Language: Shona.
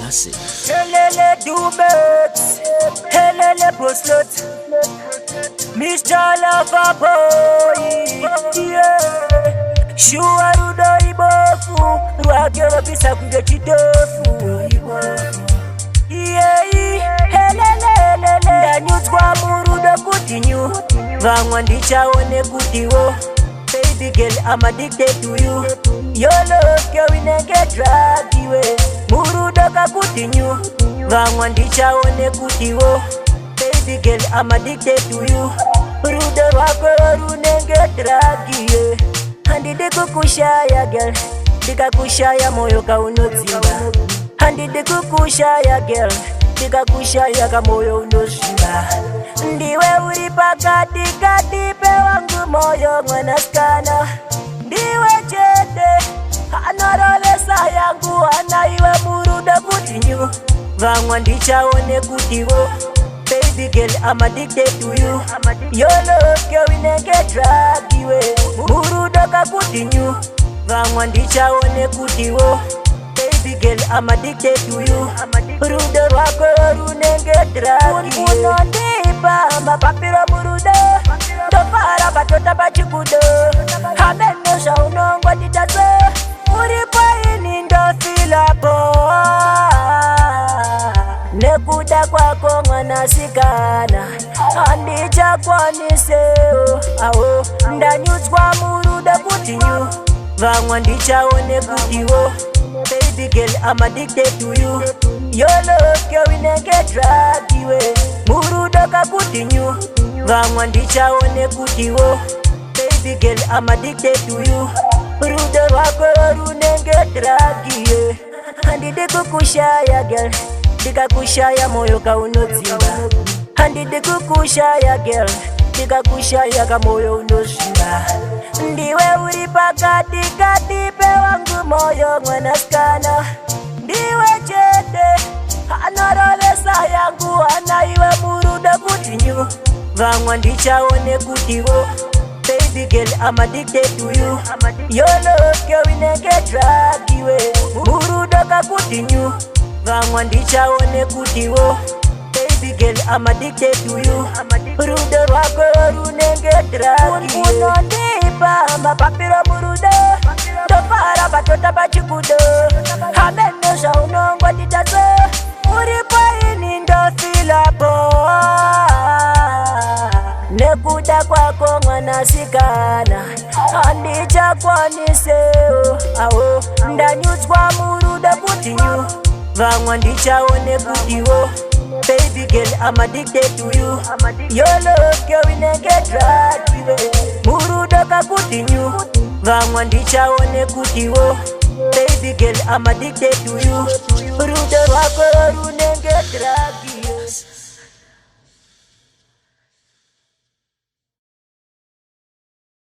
classic. Helele Dubex, Helele Broslot, Mr. Lover Boy, yeah. Shua Rudo Ibofu, Ruagero Pisa Kuga Chidofu, yeah. Helele, Ndanyudzwa Murudo Kutinyu, Vangwandicha one Kutiwo. Baby girl, I'm addicted to you. Your love, girl, we never get dragged away. Murudo ka kutinyu, vangwandicha one kutiwo. Baby girl, I'm addicted to you. Murudo wako runenge dragged. Handi de kukushaya girl, dika kushaya moyo ka unotimba. Handi de kukushaya girl, dika kushaya ka moyo unotimba. Ndiwe uri pakati kati pe wangu moyo mwanaskana. Ndiwe chete anorolesa yangu anaiwe Murudo kutinyu. Vangwandicha one kutiwo. Baby girl, I'm addicted to you. Your love, girl, we never get dragged away. Murudo ka kutinyu. Vangwandicha one kutiwo. Baby girl, I'm addicted to you. Murudo wako runenge dragged away. Mapapiro Murudo, Tofara Batota Bachikudo, Hameno Shauno, what it does, Uripa in Filapo, Nekuda Kwako Manasikana, Andija Kwaniseo, Ao, Ndanyudzwa Murudo Kutinyu, Vangwandicha one Kutiwo. Baby girl, I'm addicted to you. Your love, girl, we never get dragged away. Murudo ka kutinyu, vangwandicha one kutiwo. Baby girl, I'm addicted to you. Murudo wako runenge dragged away. Handi de kukushaya girl, dika kushaya moyo ka unotimba. Handi de kukushaya girl, dika kushaya ka moyo unotimba. Ndiwe uri pakati kati pe wangu moyo mwanaskana. Ndiwe chete anorolesa yangu anaiwe Murudo kutinyu. Vangwandicha one kutiwo. Baby girl, I'm addicted to you. Your love, girl, we never get dragged away. Murudo ka kutinyu. Vangwandicha one kutiwo. Baby girl, I'm addicted to you. Murudo wako runenge dragged away. Mapapiro Murudo, Tofara Batota Bachikudo, Hameno Shauno, what it does, Uripa in Filapo, Nekuda Kwako Manasikana, Andija Kwaniseo, Ao, Ndanyudzwa Murudo Kutinyu, Vangwandicha one kutiwo. Baby girl, I'm addicted to you. Your love, girl, we never get dragged away. Murudo ka kutinyu, vangwandicha one kutiwo. Baby girl, I'm addicted to you. Murudo wako runenge dragged away.